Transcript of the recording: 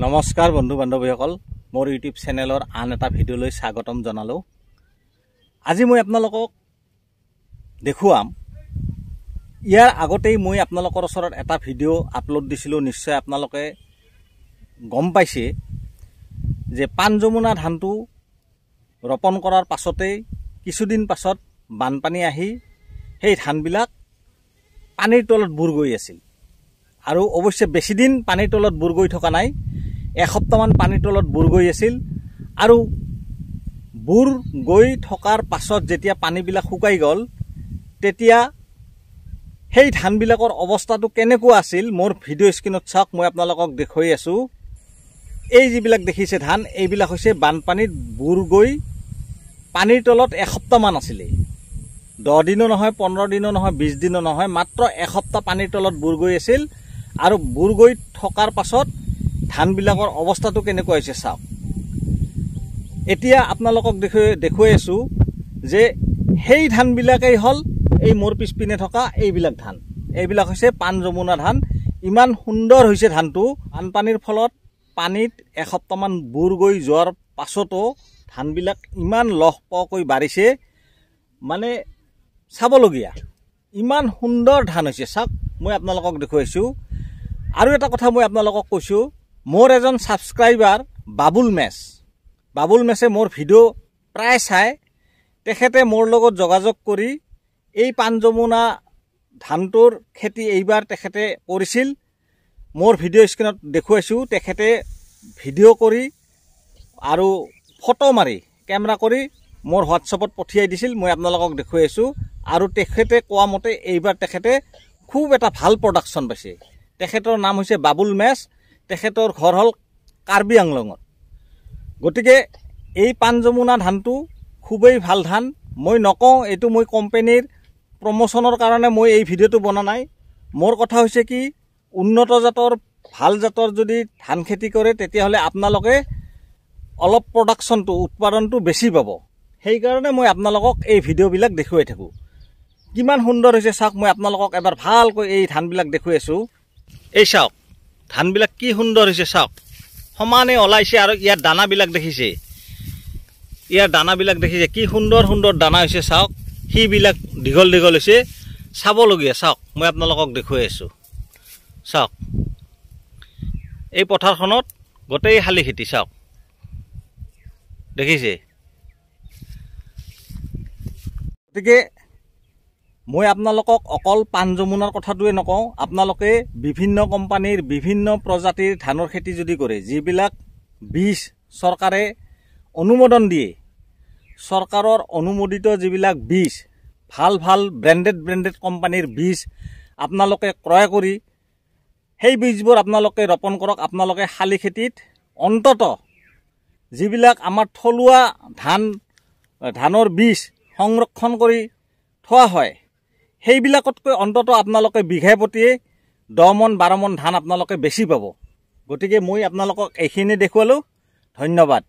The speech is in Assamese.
নমস্কাৰ বন্ধু বান্ধৱীসকল, মোৰ ইউটিউব চেনেলৰ আন এটা ভিডিঅ'লৈ স্বাগতম জনালোঁ। আজি মই আপোনালোকক দেখুৱাম, ইয়াৰ আগতেই মই আপোনালোকৰ ওচৰত এটা ভিডিঅ' আপলোড দিছিলোঁ। নিশ্চয় আপোনালোকে গম পাইছে যে পাণ যমুনা ধানটো ৰোপণ কৰাৰ পাছতেই কিছুদিন পাছত বানপানী আহি সেই ধানবিলাক পানীৰ তলত বুৰ গৈ আছিল। আৰু অৱশ্যে বেছিদিন পানীৰ তলত বুৰ গৈ থকা নাই, এসপ্তাহমান পানীৰ তলত বুৰ গৈ আছিল। আৰু বুৰ গৈ থকাৰ পাছত যেতিয়া পানীবিলাক শুকাই গ'ল, তেতিয়া সেই ধানবিলাকৰ অৱস্থাটো কেনেকুৱা আছিল মোৰ ভিডিঅ' স্ক্ৰীণত চাওক। মই আপোনালোকক দেখুৱাই আছোঁ। এই যিবিলাক দেখিছে ধান, এইবিলাক হৈছে বানপানীত বুৰ গৈ পানীৰ তলত এসপ্তাহমান আছিলে। 10 দিনো নহয়, 15 দিনো নহয়, 20 দিনো নহয়, মাত্ৰ এসপ্তাহ পানীৰ তলত বুৰ গৈ আছিল। আৰু বুৰ গৈ থকাৰ পাছত ধানবিলাকৰ অৱস্থাটো কেনেকুৱা হৈছে চাওক। এতিয়া আপোনালোকক দেখুৱাই আছোঁ যে সেই ধানবিলাকেই হ'ল এই মোৰ পিছপিনে থকা এইবিলাক ধান। এইবিলাক হৈছে পাণ যমুনা ধান। ইমান সুন্দৰ হৈছে ধানটো। বানপানীৰ ফলত পানীত এসপ্তাহমান বুৰ গৈ যোৱাৰ পাছতো ধানবিলাক ইমান লহপহকৈ বাঢ়িছে, মানে চাবলগীয়া। ইমান সুন্দৰ ধান হৈছে চাওক। মই আপোনালোকক দেখুৱাইছোঁ। আৰু এটা কথা মই আপোনালোকক কৈছোঁ, মোৰ এজন ছাবস্ক্ৰাইবাৰ বাবুল মেছে মোৰ ভিডিঅ' প্ৰায় চাই। তেখেতে মোৰ লগত যোগাযোগ কৰি এই পাণ যমুনা ধানটোৰ খেতি এইবাৰ তেখেতে কৰিছিল। মোৰ ভিডিঅ' স্ক্ৰীণত দেখুৱাইছোঁ। তেখেতে ভিডিঅ' কৰি আৰু ফটো মাৰি কেমেৰা কৰি মোৰ হোৱাটছআপত পঠিয়াই দিছিল। মই আপোনালোকক দেখুৱাই আছোঁ। আৰু তেখেতে কোৱা মতে এইবাৰ তেখেতে খুব এটা ভাল প্ৰডাকশ্যন পাইছে। তেখেতৰ নাম হৈছে বাবুল মেছ। তেখেতৰ ঘৰ হ'ল কাৰ্বি আংলঙত। গতিকে এই পাণ যমুনা ধানটো খুবেই ভাল ধান। মই নকওঁ এইটো মই কোম্পানীৰ প্ৰমোশ্যনৰ কাৰণে মই এই ভিডিঅ'টো বনা নাই। মোৰ কথা হৈছে কি, উন্নত জাতৰ ভাল জাতৰ যদি ধান খেতি কৰে তেতিয়াহ'লে আপোনালোকে অলপ প্ৰডাকশ্যনটো উৎপাদনটো বেছি পাব। সেইকাৰণে মই আপোনালোকক এই ভিডিঅ'বিলাক দেখুৱাই থাকোঁ। কিমান সুন্দৰ হৈছে চাওক। মই আপোনালোকক এবাৰ ভালকৈ এই ধানবিলাক দেখুৱাই আছোঁ। এই চাওক ধানবিলাক কি সুন্দৰ হৈছে চাওক। সমানে ওলাইছে। আৰু ইয়াৰ দানাবিলাক দেখিছে, কি সুন্দৰ সুন্দৰ দানা হৈছে চাওক। সিবিলাক দীঘল দীঘল হৈছে, চাবলগীয়া। চাওক মই আপোনালোকক দেখুৱাই আছোঁ। চাওক এই পথাৰখনত গোটেই শালি খেতি চাওক, দেখিছে। গতিকে মই আপোনালোকক অকল পাণ যমুনাৰ কথাটোৱে নকওঁ। আপোনালোকে বিভিন্ন কোম্পানীৰ বিভিন্ন প্ৰজাতিৰ ধানৰ খেতি যদি কৰে, যিবিলাক বীজ চৰকাৰে অনুমোদন দিয়ে, চৰকাৰৰ অনুমোদিত যিবিলাক বীজ, ভাল ভাল ব্ৰেণ্ডেড কোম্পানীৰ বীজ আপোনালোকে ক্ৰয় কৰি সেই বীজবোৰ আপোনালোকে ৰোপণ কৰক। আপোনালোকে শালি খেতিত অন্তত যিবিলাক আমাৰ থলুৱা ধানৰ বীজ সংৰক্ষণ কৰি থোৱা হয়, সেইবিলাকতকৈ অন্তত আপোনালোকে বিঘাই প্ৰতিয়ে 10 মন 12 মন ধান আপোনালোকে বেছি পাব। গতিকে মই আপোনালোকক এইখিনি দেখুৱালোঁ। ধন্যবাদ।